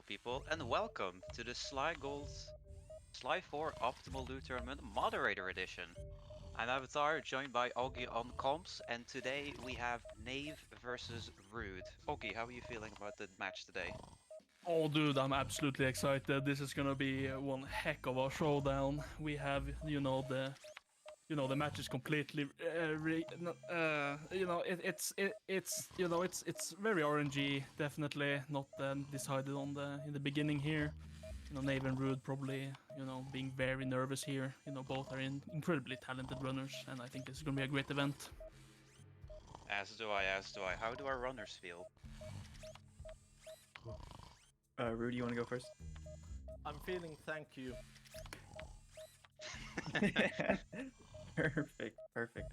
beautiful people, and welcome to the SlyGolds Sly 4 Optimal Loot Tournament Moderator Edition. I'm Avatar, joined by Oggy on comps, and today we have Nave versus Ryyd. Oggy, how are you feeling about the match today? Oh, dude, I'm absolutely excited. This is gonna be one heck of a showdown. We have, the match is completely, it's very RNG, definitely not decided on in the beginning here. Nave and Ryyd probably, being very nervous here. Both are incredibly talented runners, and I think this is gonna be a great event. As do I. How do our runners feel? Ryyd, you want to go first? I'm feeling thank you. Perfect.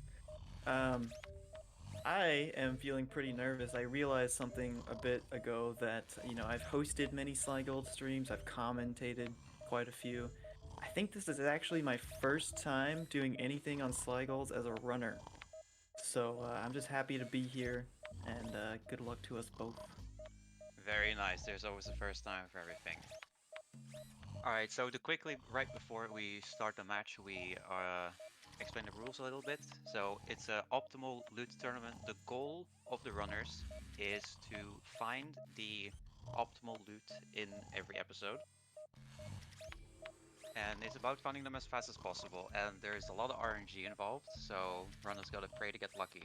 I am feeling pretty nervous. I realized something a bit ago that, I've hosted many SlyGolds streams, I've commentated quite a few. I think this is actually my first time doing anything on SlyGolds as a runner. So I'm just happy to be here, and good luck to us both. Very nice, there's always a first time for everything. Alright, so to quickly, right before we start the match, we explain the rules a little bit. So it's an optimal loot tournament. The goal of the runners is to find the optimal loot in every episode. And it's about finding them as fast as possible. And there's a lot of RNG involved, so runners gotta pray to get lucky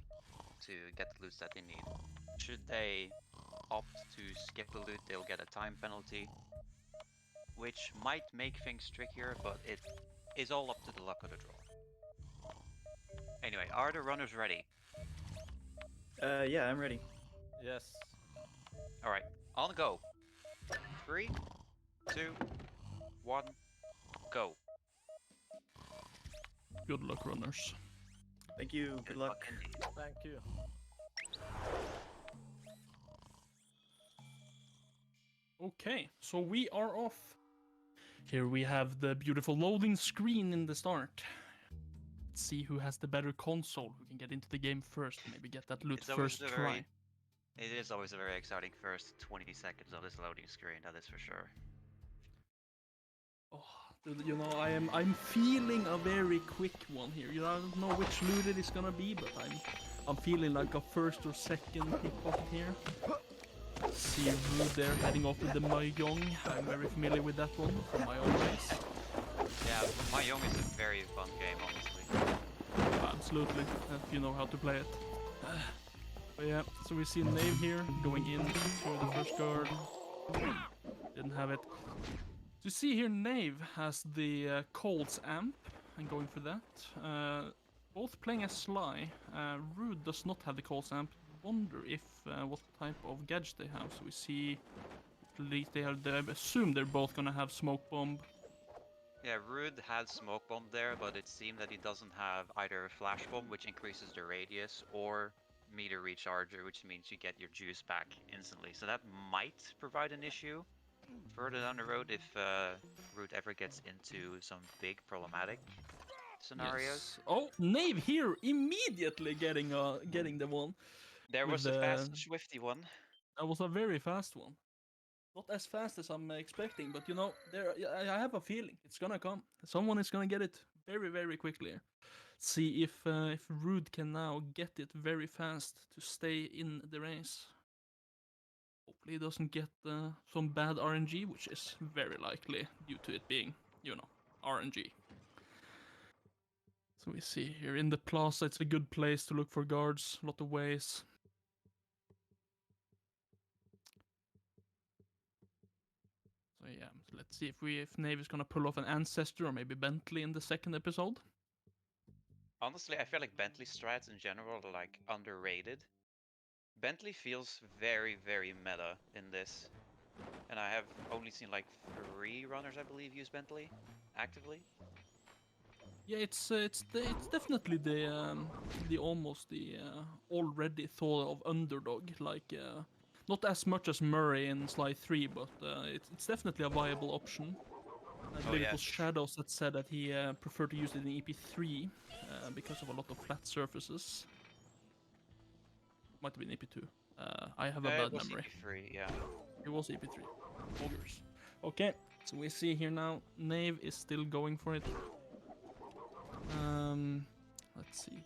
to get the loots that they need. Should they opt to skip the loot, they'll get a time penalty, which might make things trickier, but it is all up to the luck of the draw. Anyway, are the runners ready? Yeah, I'm ready. Yes. Alright, on the go. 3, 2, 1, go. Good luck, runners. Thank you, good luck. Indeed. Thank you. Okay, so we are off. Here we have the beautiful loading screen in the start. Let's see who has the better console, who can get into the game first, maybe get that loot first try. It is always a very exciting first 20 seconds of this loading screen, that is for sure. Oh, dude, I'm feeling a very quick one here. I don't know which loot it is gonna be, but I'm feeling like a first or second pickpocket here. See Ryyd there heading off with the Mahjong. I'm very familiar with that one from my own race. Yeah, Mahjong is a very fun game, honestly. Absolutely, if you know how to play it. But yeah, so we see Nave here going in to the first guard. Didn't have it. So you see here Nave has the Colts amp and going for that. Both playing as Sly. Ryyd does not have the Colts amp. Wonder if what type of gadget they have. So we see at least I assume they're both gonna have smoke bomb. Yeah, Ryyd had smoke bomb there, but it seemed that he doesn't have either flash bomb, which increases the radius, or meter recharger, which means you get your juice back instantly. So that might provide an issue further down the road if Ryyd ever gets into some big problematic scenarios. Yes. Oh, Nave here immediately getting the one. There was a fast, swifty one. That was a very fast one. Not as fast as I'm expecting, but I have a feeling it's gonna come. Someone is gonna get it very, very quickly. See if Ryyd can now get it very fast to stay in the race. Hopefully he doesn't get some bad RNG, which is very likely due to it being, RNG. So we see here in the plaza, it's a good place to look for guards, a lot of ways. So yeah, let's see if Nave is gonna pull off an Ancestor or maybe Bentley in the second episode. Honestly, I feel like Bentley strats in general are like underrated. Bentley feels very, very meta in this. And I have only seen like 3 runners, I believe, use Bentley actively. Yeah, it's definitely the almost the already thought of underdog, like not as much as Murray in Sly 3, but it's definitely a viable option. I believe it was Shadows that said that he preferred to use it in EP3 because of a lot of flat surfaces. Might have been EP2. I have a bad memory. EP3, yeah. It was EP3. Ogres. Okay, so we see here now, Nave is still going for it. Let's see.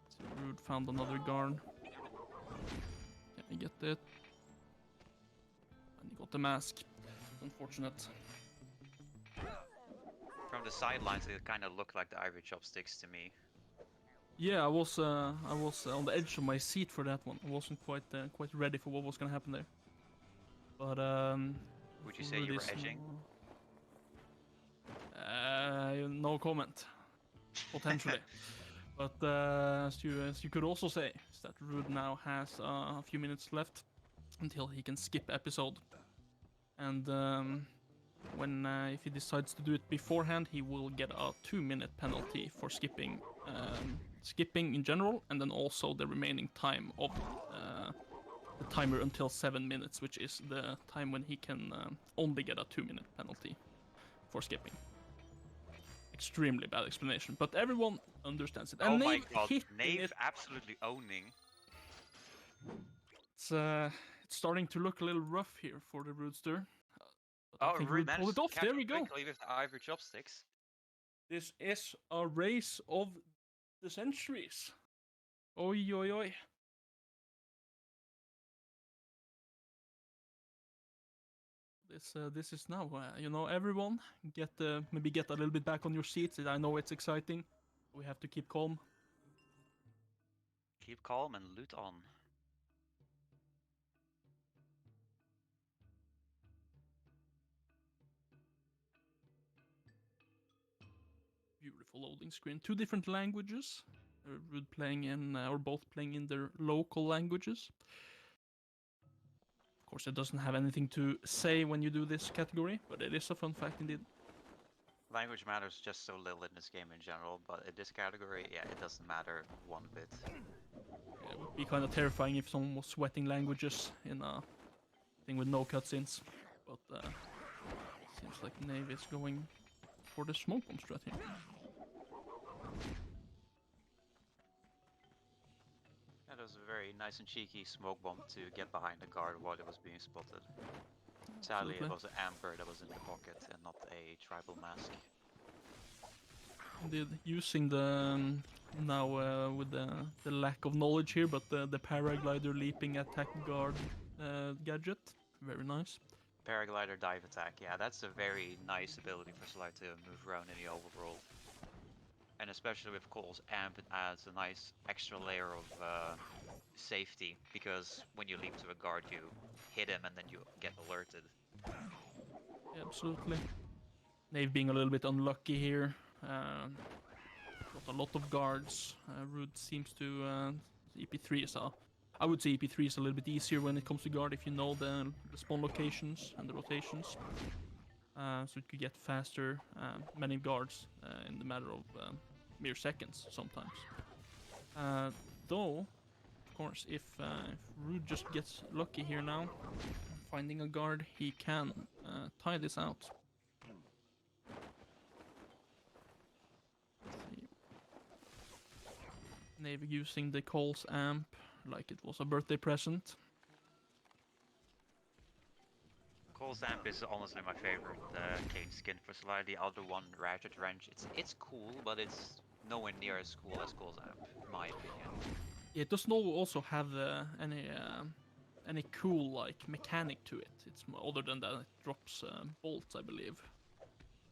So Ryyd found another guard. Can I get it? And he got the mask. Unfortunate. From the sidelines, it kind of looked like the ivory chopsticks to me. Yeah, I was on the edge of my seat for that one. I wasn't quite ready for what was gonna happen there. But Would you say you were edging? No comment. Potentially. But as you could also say, is that Ryyd now has a few minutes left until he can skip episode. And when if he decides to do it beforehand, he will get a 2-minute penalty for skipping in general, and then also the remaining time of the timer until 7 minutes, which is the time when he can only get a 2-minute penalty for skipping. Extremely bad explanation, but everyone understands it. And oh my god, hitting Nave it, absolutely owning. it's starting to look a little rough here for the Roodster. Oh, Ryyd managed pulled it to off. catch There him we go. quickly with the ivory chopsticks. This is a race of the centuries. Oi, oi, oi. This is now, everyone maybe get a little bit back on your seats. I know it's exciting. We have to keep calm. Keep calm and loot on. Beautiful loading screen. 2 different languages. Ryyd playing in, or both playing in their local languages. Of course, it doesn't have anything to say when you do this category, but it is a fun fact indeed. Language matters just so little in this game in general, but in this category, yeah, it doesn't matter one bit. Yeah, it would be kind of terrifying if someone was sweating languages in a thing with no cutscenes. But seems like Nave is going for the smoke bomb strat here. That was a very nice and cheeky smoke bomb to get behind the guard while it was being spotted. Sadly, it was an amber that was in the pocket and not a tribal mask. Indeed, using the now with the lack of knowledge here, but the paraglider leaping attack guard gadget, very nice. Paraglider dive attack, yeah, that's a very nice ability for Sly to move around in the overworld. And especially with Cole's amp, it adds a nice extra layer of safety, because when you leap to a guard, you hit him and then you get alerted. Yeah, absolutely. Nave being a little bit unlucky here. Got a lot of guards. Ryyd seems to... EP3 is I would say EP3 is a little bit easier when it comes to guard if you know the spawn locations and the rotations. So it could get faster, many guards in the matter of mere seconds sometimes. Though, of course, if Ryyd just gets lucky here now, finding a guard, he can tie this out. Nave using the Cole's amp like it was a birthday present. Cole's amp is honestly my favorite Kane skin for Sly. The other one, Ratchet Wrench, it's cool, but it's nowhere near as cool as Cole's amp, in my opinion. Yeah, it does not also have any cool like mechanic to it. It's other than that it drops bolts, I believe.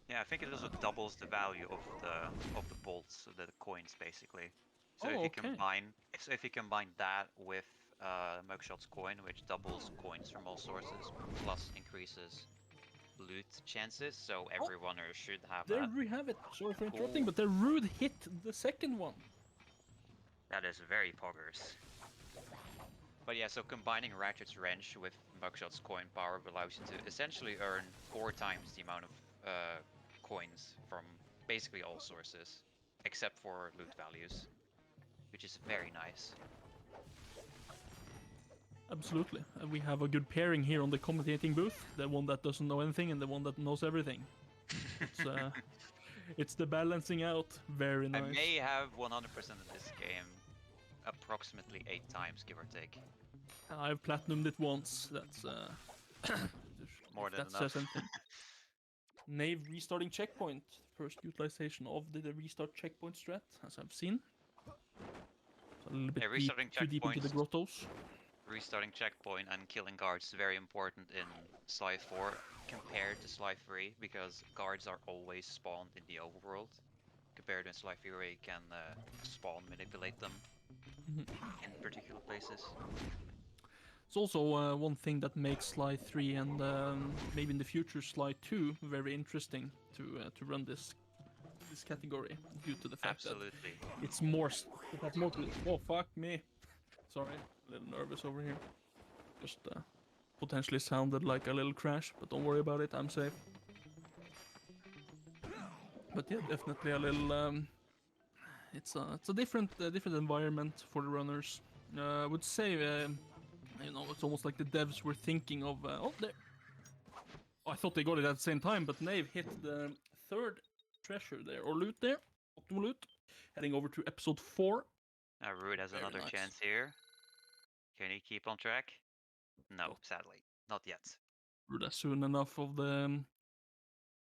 Yeah, I think it also doubles the value of the bolts, the coins basically. So Oh, if you okay. combine that with Mugshot's coin, which doubles coins from all sources, plus increases loot chances, so every runner should have There that. we have it. Sorry for interrupting, but the Ryyd hit the second one. That is very poggers. But yeah, so combining Ratchet's Wrench with Mugshot's coin power allows you to essentially earn 4 times the amount of coins from basically all sources, except for loot values, which is very nice. Absolutely. We have a good pairing here on the commentating booth. The one that doesn't know anything and the one that knows everything. It's the balancing out. Very nice. I may have 100% of this game approximately 8 times, give or take. I've platinumed it once. That's More if than that says enough. anything. Nave restarting checkpoint. First utilization of the restart checkpoint strat, as I've seen. So a little bit restarting too deep into the checkpoints. grottos. Restarting checkpoint and killing guards is very important in Sly 4 compared to Sly 3 because guards are always spawned in the overworld. Compared to Sly 3 where you can spawn, manipulate them in particular places. It's also one thing that makes Sly 3 and maybe in the future Sly 2 very interesting to run this category due to the fact that it's more. It has more to. Oh fuck me! Sorry, a little nervous over here. Just potentially sounded like a little crash, but don't worry about it. I'm safe. But yeah, definitely a little. It's a different environment for the runners. I would say you know, it's almost like the devs were thinking of. Oh, there. Oh, I thought they got it at the same time, but Nave hit the third treasure there or loot there. Optimal loot. Heading over to episode 4. Now Ryyd has Very another nice. chance here. Can he keep on track? No, sadly, not yet. Ryyd has soon enough of the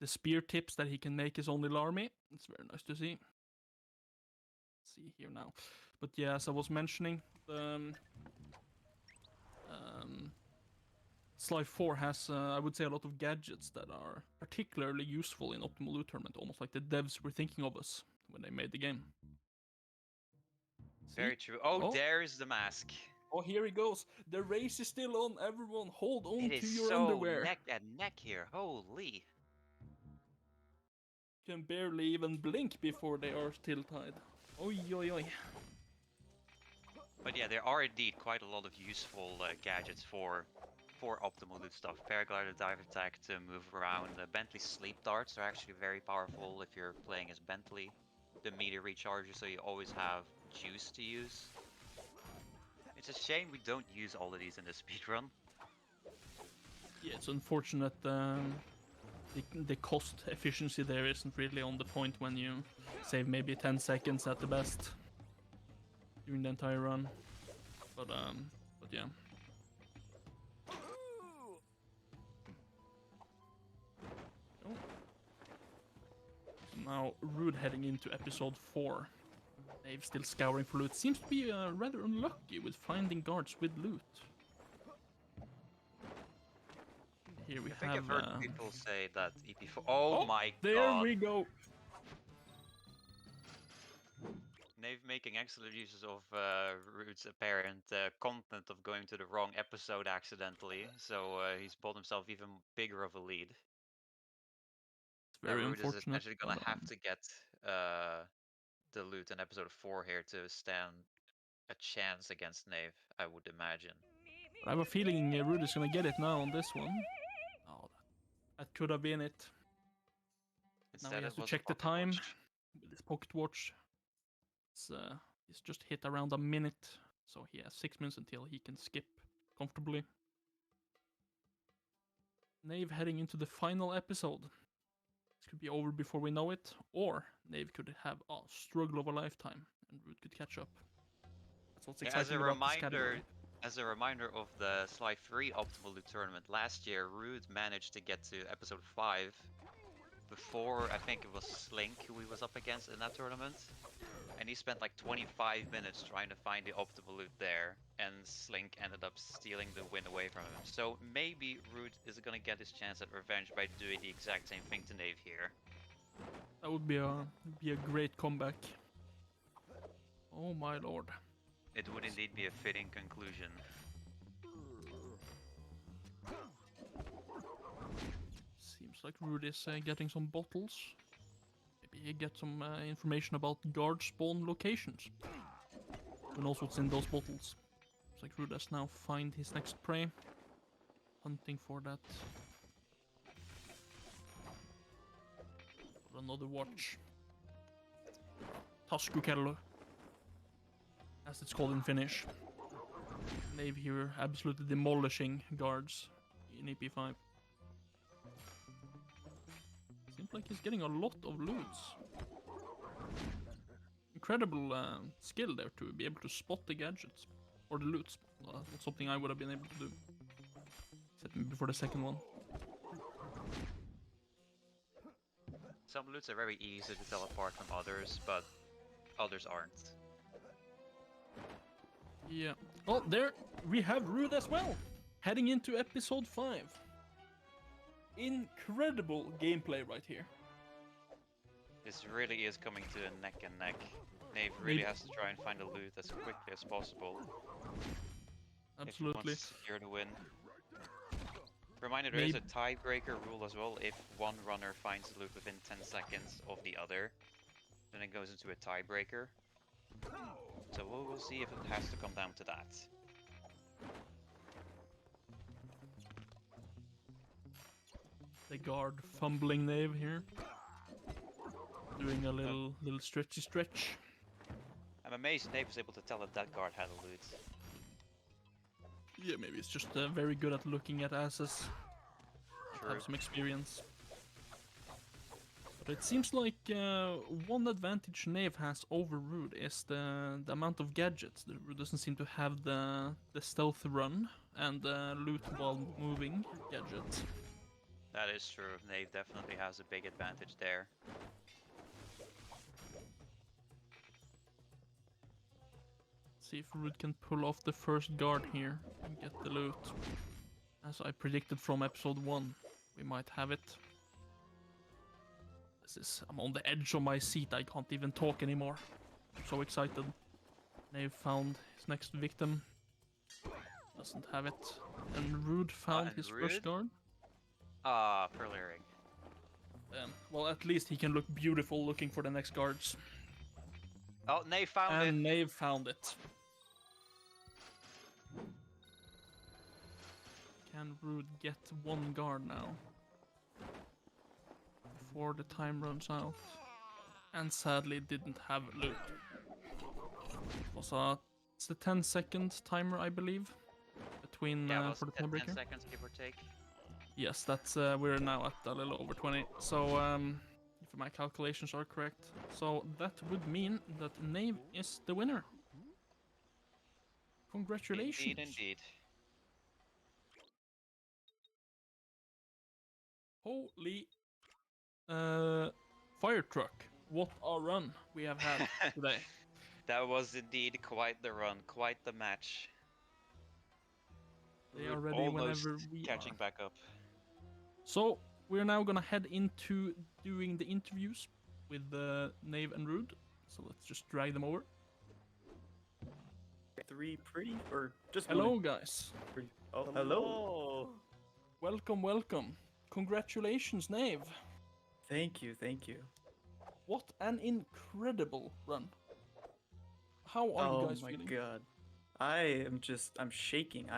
spear tips that he can make his own little army. It's very nice to see. Let's see here now. But yeah, as I was mentioning, Sly 4 has, I would say, a lot of gadgets that are particularly useful in Optimal Loot Tournament, almost like the devs were thinking of us when they made the game. See? Very true. Oh, there's the mask. Oh, here he goes. The race is still on. Everyone, hold on It to is your so underwear. neck and neck here. Holy. Can barely even blink before they are still tied. Oi, oi, oi. But yeah, there are indeed quite a lot of useful gadgets for optimal loot stuff. Paraglider, dive attack to move around. Bentley sleep darts are actually very powerful if you're playing as Bentley. The meter recharges, so you always have juice to use. It's a shame we don't use all of these in the speedrun. Yeah, it's unfortunate the cost efficiency there isn't really on the point when you save maybe 10 seconds at the best during the entire run. But yeah. Oh. Now Ryyd heading into episode 4. Nave still scouring for loot. Seems to be rather unlucky with finding guards with loot. Here we I think have. I've heard people say that EP4. Oh my there god! There we go. Nave making excellent uses of Ryd's apparent content of going to the wrong episode accidentally, so he's bought himself even bigger of a lead. It's very Ryd is unfortunate. essentially gonna have to get the loot in episode 4 here to stand a chance against Nave, I would imagine. I have a feeling Ryyd is gonna get it now on this one. Oh, that could have been it. Instead now he has to was a check the pocket time watch. with his pocket watch. He's just hit around a minute, so he has 6 minutes until he can skip comfortably. Nave heading into the final episode. This could be over before we know it, or Nave could have a struggle of a lifetime, and Ryyd could catch up. That's what's exciting about this category. As a reminder of the Sly 3 Optimal Loot Tournament, last year Ryyd managed to get to episode 5 before, I think it was Slink who he was up against in that tournament. And he spent like 25 minutes trying to find the optimal loot there, and Slink ended up stealing the win away from him. So maybe Ryyd is gonna get his chance at revenge by doing the exact same thing to Nave here. That would be a great comeback. Oh my lord. It would indeed be a fitting conclusion. Seems like Ryyd is getting some bottles. Maybe he gets some information about guard spawn locations. Who knows what's in those bottles? Looks like Ryyd has now find his next prey. Hunting for that. For another watch. Taskukello, as it's called in Finnish. Nave here absolutely demolishing guards in EP5. Seems like he's getting a lot of loots. Incredible skill there to be able to spot the gadgets or the loots Not something I would have been able to do. Except maybe for the second one. Some loots are very easy to tell apart from others, but others aren't. Yeah. Oh, there we have Ryyd as well. Heading into episode 5. Incredible gameplay right here. This really is coming to a neck and neck. Nave really has to try and find the loot as quickly as possible. Absolutely. If he wants to secure the win. Reminder, there is a tiebreaker rule as well. If one runner finds the loot within 10 seconds of the other, then it goes into a tiebreaker. So we'll see if it has to come down to that. The guard fumbling Nave here. Doing a little stretchy stretch. I'm amazed Nave was able to tell that that guard had a loot. Yeah, maybe it's just very good at looking at asses. True. Have some experience. But it seems like one advantage Nave has over Ryyd is the amount of gadgets. The Ryyd doesn't seem to have the stealth run and the loot while moving gadget. That is true. Nave definitely has a big advantage there. See if Ryyd can pull off the first guard here and get the loot. As I predicted from episode 1, we might have it. I'm on the edge of my seat, I can't even talk anymore. I'm so excited. Nave found his next victim. Doesn't have it. And Ryyd found his first guard. Ah, pearl earring. Well, at least he can look beautiful looking for the next guards. Oh, Nave found it! And Nave found it. Can Ryyd get one guard now? Before the time runs out. And sadly didn't have loot. Also, it's the 10-second timer, I believe. Between for the 10 tiebreaker. seconds, give or take. Yes, that's we're now at a little over 20. So if my calculations are correct, so that would mean that Nave is the winner. Congratulations! Indeed, indeed. Holy fire truck! What a run we have had today. That was indeed quite the run, quite the match. They are Ryyd ready almost whenever we catching are. back up. So we're now gonna head into doing the interviews with Nave and Ryyd. So let's just drag them over. 3 pretty or just Hello, one? guys. Pretty. Oh, hello. Welcome, welcome. Congratulations, Nave. Thank you, thank you. What an incredible run. How are you guys feeling? Oh my god. I'm shaking.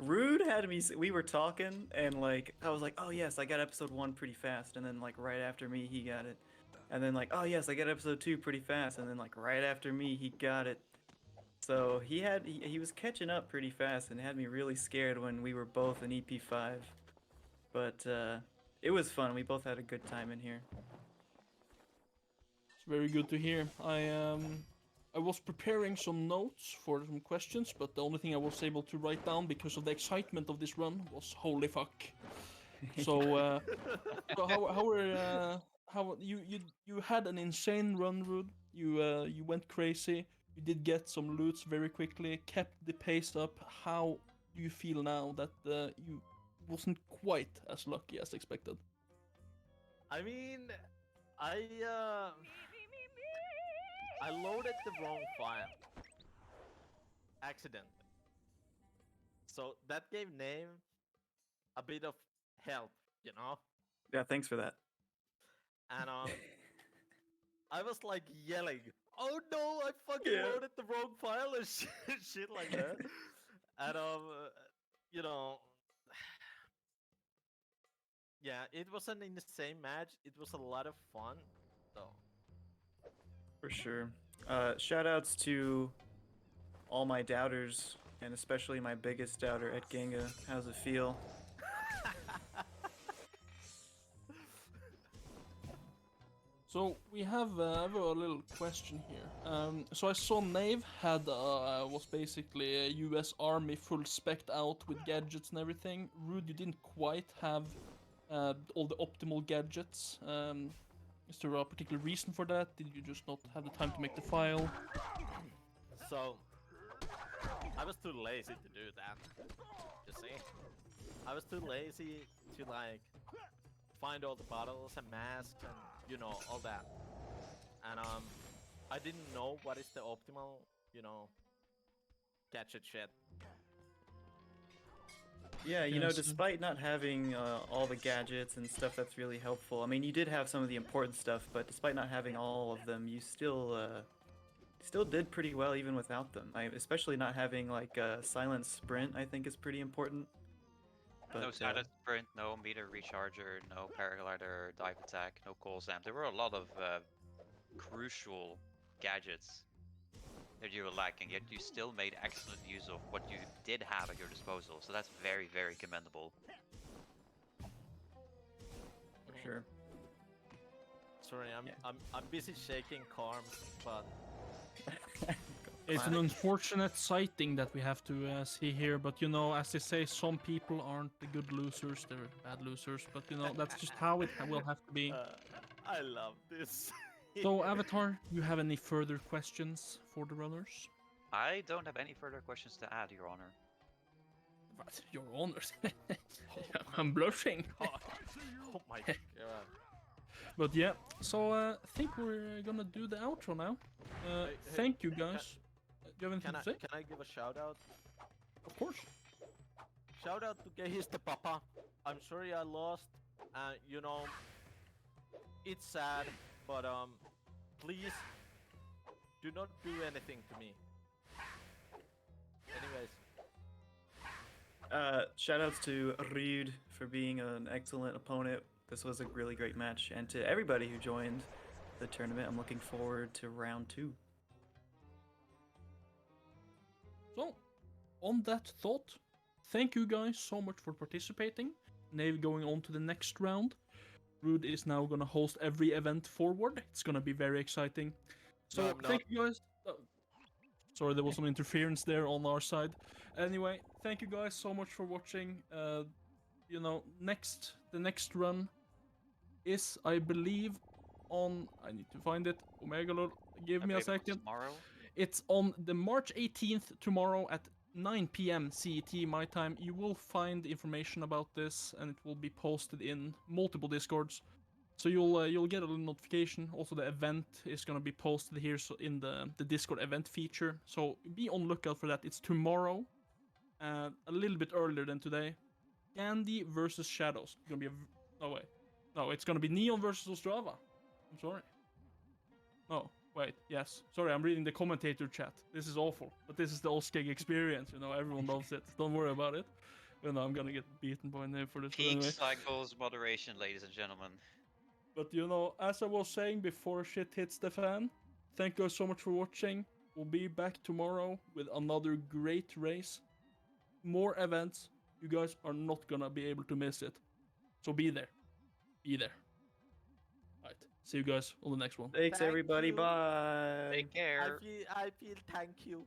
Ryyd had me, we were talking and like, I was like, oh yes, I got episode 1 pretty fast. And then like right after me, he got it. And then like, oh yes, I got episode 2 pretty fast. And then like right after me, he got it. So he was catching up pretty fast and had me really scared when we were both in EP5. But it was fun. We both had a good time in here. It's very good to hear. I was preparing some notes for some questions, but the only thing I was able to write down because of the excitement of this run was holy fuck. So, how you had an insane run, Ryyd. You went crazy. You did get some loots very quickly, kept the pace up. How do you feel now that you wasn't quite as lucky as expected? I mean, I loaded the wrong file accidentally, so that gave Nave a bit of help, you know. Yeah, thanks for that. And I was like yelling, "Oh no, I fucking loaded the wrong file," and shit like that. And you know, yeah, it wasn't in the same match. It was a lot of fun, so. For sure. Shout outs to all my doubters, and especially my biggest doubter, Ed Genga. How's it feel? So we have a little question here. So I saw Nave had was basically a U.S. Army full spec'd out with gadgets and everything. Ryyd, you didn't quite have all the optimal gadgets. Is there a particular reason for that? Did you just not have the time to make the file? So, I was too lazy to do that. You see? I was too lazy to like find all the bottles and masks and you know all that. And I didn't know what is the optimal, you know, gadget shit. Yeah, you know, Yes. despite not having all the gadgets and stuff that's really helpful, I mean, you did have some of the important stuff, but despite not having all of them, you still did pretty well even without them. Especially not having like a silent sprint, I think is pretty important. But, No silent sprint, no meter recharger, no paraglider, dive attack, no coal stamp. There were a lot of crucial gadgets that you were lacking, yet you still made excellent use of what you did have at your disposal. So that's very, very commendable. for sure. Sorry, Yeah. I'm busy shaking arms, but It's an unfortunate sighting that we have to see here, but you know, as they say, some people aren't the good losers, they're bad losers, but you know, that's just how it will have to be. I love this. So, Avatar, you have any further questions for the runners? I don't have any further questions to add, Your Honor. But your honors. I'm blushing. Oh my god. But yeah, so I think we're gonna do the outro now. Hey, Thank you guys. Do you have anything to say? Can I give a shout out? Of course. Shout out to Gehis the Papa. I'm sorry I lost. You know, it's sad, but please do not do anything to me. Anyways, Shoutouts to Ryyd for being an excellent opponent. This was a really great match, and to everybody who joined the tournament. I'm looking forward to round 2. So, on that thought, thank you guys so much for participating. Nave going on to the next round. Ryyd is now gonna host every event forward. It's gonna be very exciting. So, No, I'm thank you guys. Sorry, there was some interference there on our side. Anyway, thank you guys so much for watching. You know, the next run is, I believe, on. I need to find it. Omega Lord, give me a second. Tomorrow? It's on the March 18th tomorrow at 9 p.m. CET my time. You will find information about this, and it will be posted in multiple Discords. So you'll get a little notification. Also, the event is gonna be posted here in the Discord event feature. So be on lookout for that. It's tomorrow, a little bit earlier than today. Candy versus Shadows. It's gonna be it's gonna be Neon versus Ostrava. I'm sorry. No, wait, yes. Sorry, I'm reading the commentator chat. This is awful, but this is the Oskeg experience. You know, everyone loves it. Don't worry about it. You know, I'm gonna get beaten by Nave for this. Peak Anyway. SlyGolds moderation, ladies and gentlemen. But you know, as I was saying before shit hits the fan, thank you guys so much for watching. We'll be back tomorrow with another great race. More events. You guys are not gonna be able to miss it. So be there. Be there. Alright. See you guys on the next one. Thanks, Thank everybody. you. Bye. Take care. I feel thank you.